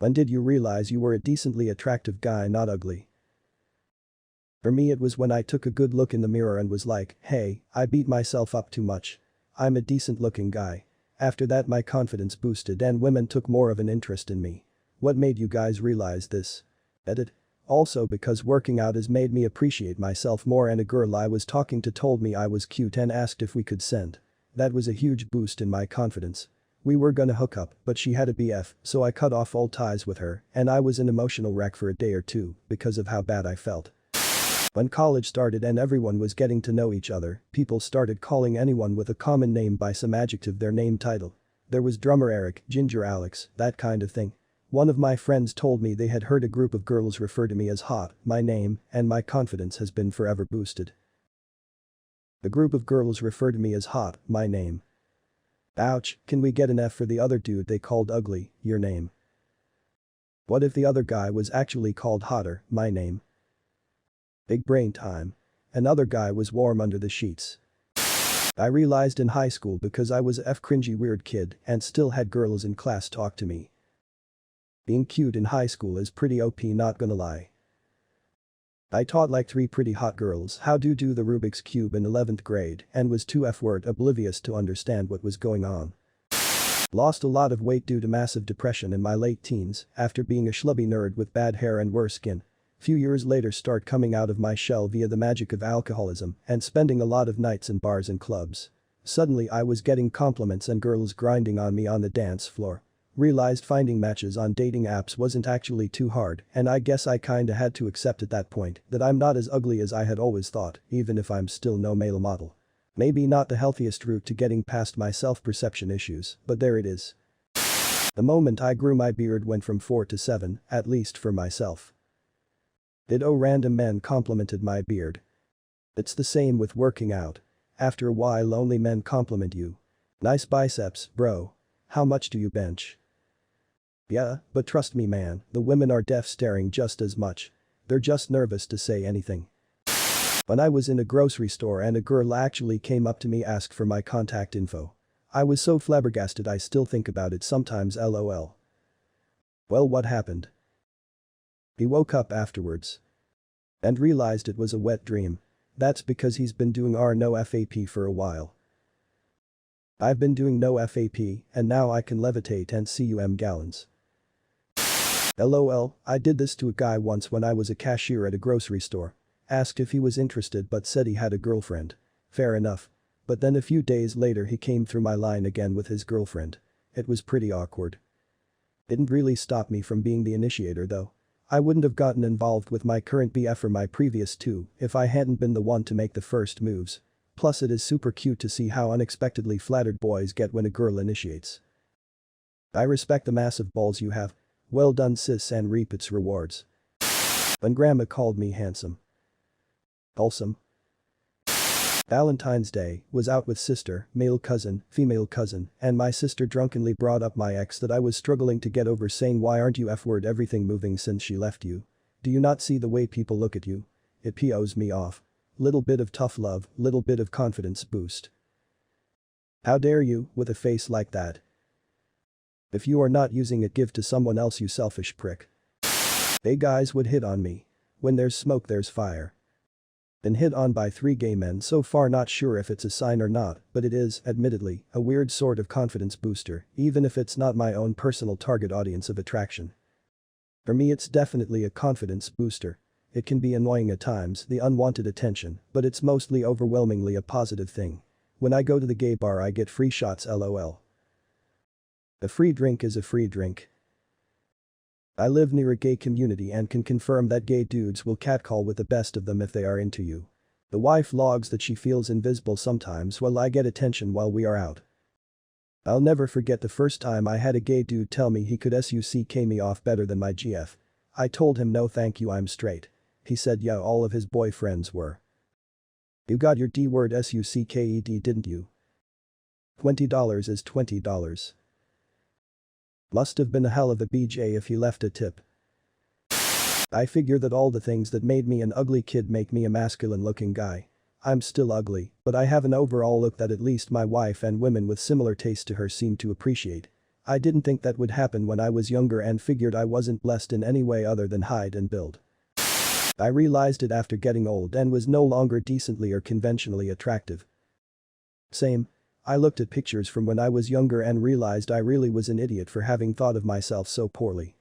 When did you realize you were a decently attractive guy, not ugly? For me it was when I took a good look in the mirror and was like, hey, I beat myself up too much. I'm a decent looking guy. After that my confidence boosted and women took more of an interest in me. What made you guys realize this? Edit. Also because working out has made me appreciate myself more, and a girl I was talking to told me I was cute and asked if we could send. That was a huge boost in my confidence. We were gonna hook up, but she had a BF, so I cut off all ties with her, and I was an emotional wreck for a day or two because of how bad I felt. When college started and everyone was getting to know each other, people started calling anyone with a common name by some adjective their name title. There was drummer Eric, ginger Alex, that kind of thing. One of my friends told me they had heard a group of girls refer to me as hot, my name, and my confidence has been forever boosted. The group of girls refer to me as hot, my name. Ouch, can we get an F for the other dude they called ugly, your name? What if the other guy was actually called hotter, my name? Big brain time. Another guy was warm under the sheets. I realized in high school because I was a cringy weird kid and still had girls in class talk to me. Being cute in high school is pretty OP, not gonna lie. I taught like 3 pretty hot girls how to do the Rubik's Cube in 11th grade and was too F-word oblivious to understand what was going on. Lost a lot of weight due to massive depression in my late teens after being a schlubby nerd with bad hair and worse skin. Few years later start coming out of my shell via the magic of alcoholism and spending a lot of nights in bars and clubs. Suddenly I was getting compliments and girls grinding on me on the dance floor. Realized finding matches on dating apps wasn't actually too hard, and I guess I kinda had to accept at that point that I'm not as ugly as I had always thought, even if I'm still no male model. Maybe not the healthiest route to getting past my self-perception issues, but there it is. The moment I grew my beard went from 4 to 7, at least for myself. Random men complimented my beard. It's the same with working out. After a while only men compliment you. Nice biceps, bro. How much do you bench? Yeah, but trust me man, the women are deaf staring just as much. They're just nervous to say anything. When I was in a grocery store and a girl actually came up to me asked for my contact info. I was so flabbergasted I still think about it sometimes, lol. Well, what happened? He woke up afterwards and realized it was a wet dream. That's because he's been doing no FAP for a while. I've been doing no FAP and now I can levitate and cum gallons. LOL, I did this to a guy once when I was a cashier at a grocery store. Asked if he was interested but said he had a girlfriend. Fair enough. But then a few days later he came through my line again with his girlfriend. It was pretty awkward. Didn't really stop me from being the initiator though. I wouldn't have gotten involved with my current BF or my previous 2 if I hadn't been the one to make the first moves. Plus it is super cute to see how unexpectedly flattered boys get when a girl initiates. I respect the massive balls you have. Well done sis, and reap its rewards. When grandma called me handsome. Wholesome. Valentine's Day, was out with sister, male cousin, female cousin, and my sister drunkenly brought up my ex that I was struggling to get over, saying why aren't you F-word everything moving since she left you? Do you not see the way people look at you? It POs me off. Little bit of tough love, little bit of confidence boost. How dare you, with a face like that? If you are not using it, give to someone else, you selfish prick. They guys would hit on me. When there's smoke there's fire. Been hit on by 3 gay men so far, not sure if it's a sign or not, but it is, admittedly, a weird sort of confidence booster, even if it's not my own personal target audience of attraction. For me it's definitely a confidence booster. It can be annoying at times, the unwanted attention, but it's mostly overwhelmingly a positive thing. When I go to the gay bar I get free shots, lol. A free drink is a free drink. I live near a gay community and can confirm that gay dudes will catcall with the best of them if they are into you. The wife logs that she feels invisible sometimes while I get attention while we are out. I'll never forget the first time I had a gay dude tell me he could suck me off better than my GF. I told him no thank you, I'm straight. He said yeah, all of his boyfriends were. You got your D-word sucked, didn't you? $20 is $20. Must have been a hell of a BJ if he left a tip. I figure that all the things that made me an ugly kid make me a masculine looking guy. I'm still ugly, but I have an overall look that at least my wife and women with similar taste to her seem to appreciate. I didn't think that would happen when I was younger and figured I wasn't blessed in any way other than height and build. I realized it after getting old and was no longer decently or conventionally attractive. Same. I looked at pictures from when I was younger and realized I really was an idiot for having thought of myself so poorly.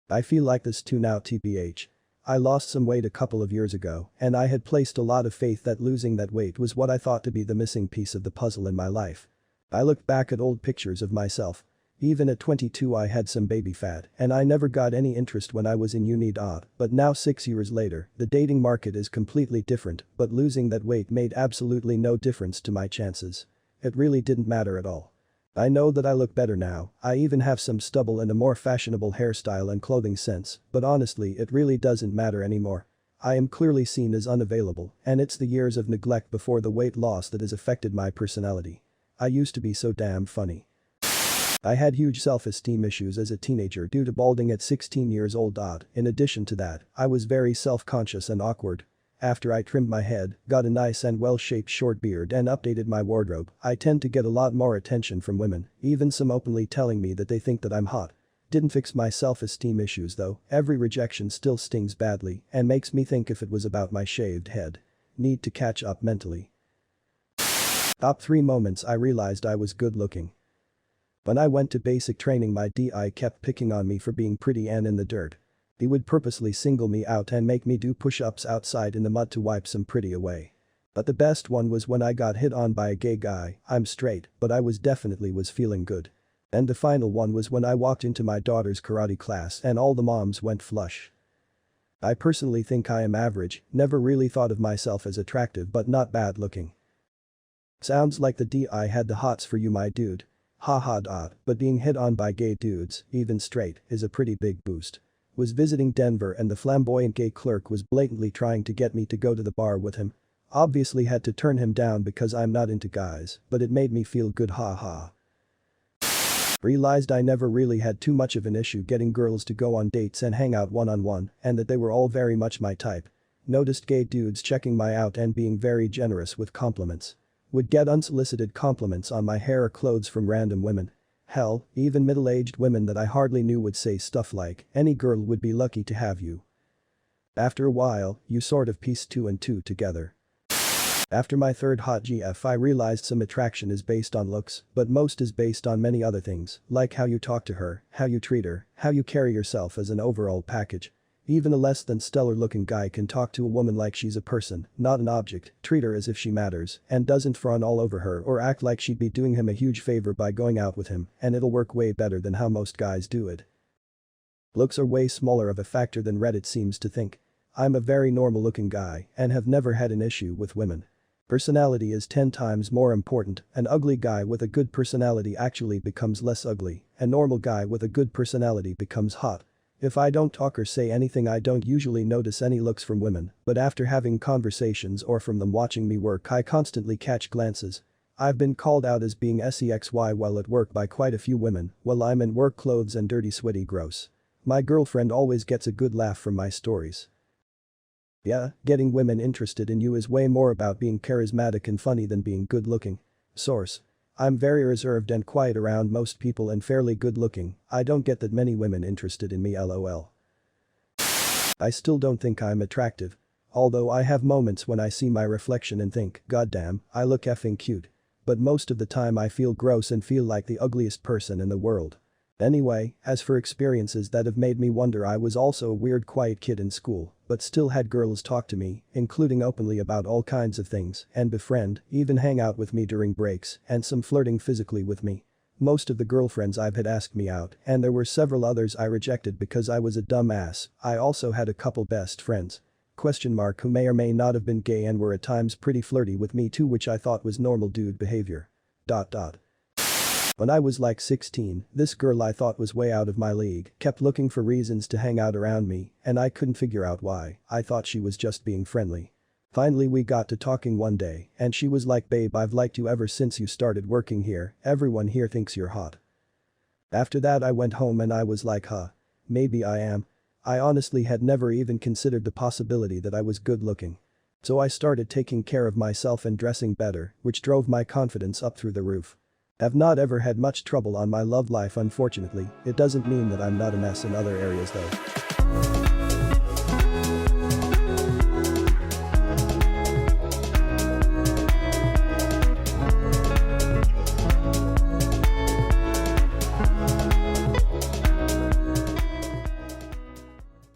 I feel like this too now tbh. I lost some weight a couple of years ago, and I had placed a lot of faith that losing that weight was what I thought to be the missing piece of the puzzle in my life. I looked back at old pictures of myself. Even at 22 I had some baby fat, and I never got any interest when I was in uni. But now 6 years later, the dating market is completely different, but losing that weight made absolutely no difference to my chances. It really didn't matter at all. I know that I look better now, I even have some stubble and a more fashionable hairstyle and clothing sense, but honestly it really doesn't matter anymore. I am clearly seen as unavailable, and it's the years of neglect before the weight loss that has affected my personality. I used to be so damn funny. I had huge self-esteem issues as a teenager due to balding at 16 years old. In addition to that, I was very self-conscious and awkward. After I trimmed my head, got a nice and well-shaped short beard and updated my wardrobe, I tend to get a lot more attention from women, even some openly telling me that they think that I'm hot. Didn't fix my self-esteem issues though, every rejection still stings badly and makes me think if it was about my shaved head. Need to catch up mentally. Top 3 moments I realized I was good looking. When I went to basic training my DI kept picking on me for being pretty and in the dirt. He would purposely single me out and make me do push-ups outside in the mud to wipe some pretty away. But the best one was when I got hit on by a gay guy. I'm straight, but I was feeling good. And the final one was when I walked into my daughter's karate class and all the moms went flush. I personally think I am average, never really thought of myself as attractive but not bad looking. Sounds like the DI had the hots for you my dude. Haha. But being hit on by gay dudes, even straight, is a pretty big boost. Was visiting Denver and the flamboyant gay clerk was blatantly trying to get me to go to the bar with him. Obviously had to turn him down because I'm not into guys, but it made me feel good haha. Realized I never really had too much of an issue getting girls to go on dates and hang out one-on-one and that they were all very much my type. Noticed gay dudes checking my out and being very generous with compliments. Would get unsolicited compliments on my hair or clothes from random women. Hell, even middle-aged women that I hardly knew would say stuff like, any girl would be lucky to have you. After a while, you sort of piece 2 and 2 together. After my third hot GF I realized some attraction is based on looks, but most is based on many other things, like how you talk to her, how you treat her, how you carry yourself as an overall package. Even a less than stellar looking guy can talk to a woman like she's a person, not an object, treat her as if she matters, and doesn't fawn all over her or act like she'd be doing him a huge favor by going out with him, and it'll work way better than how most guys do it. Looks are way smaller of a factor than Reddit seems to think. I'm a very normal looking guy and have never had an issue with women. Personality is 10 times more important. An ugly guy with a good personality actually becomes less ugly, a normal guy with a good personality becomes hot. If I don't talk or say anything I don't usually notice any looks from women, but after having conversations or from them watching me work I constantly catch glances. I've been called out as being sexy while at work by quite a few women while I'm in work clothes and dirty sweaty gross. My girlfriend always gets a good laugh from my stories. Yeah, getting women interested in you is way more about being charismatic and funny than being good looking. Source. I'm very reserved and quiet around most people and fairly good looking. I don't get that many women interested in me lol. I still don't think I'm attractive. Although I have moments when I see my reflection and think, goddamn, I look effing cute. But most of the time I feel gross and feel like the ugliest person in the world. Anyway, as for experiences that have made me wonder I was also a weird quiet kid in school, but still had girls talk to me, including openly about all kinds of things, and befriend, even hang out with me during breaks, and some flirting physically with me. Most of the girlfriends I've had asked me out, and there were several others I rejected because I was a dumb ass. I also had a couple best friends. Who may or may not have been gay and were at times pretty flirty with me too, which I thought was normal dude behavior. When I was like 16, this girl I thought was way out of my league kept looking for reasons to hang out around me and I couldn't figure out why. I thought she was just being friendly. Finally we got to talking one day and she was like, babe, I've liked you ever since you started working here, everyone here thinks you're hot. After that I went home and I was like, huh. Maybe I am. I honestly had never even considered the possibility that I was good looking. So I started taking care of myself and dressing better, which drove my confidence up through the roof. I've not ever had much trouble on my love life unfortunately, it doesn't mean that I'm not a mess in other areas though.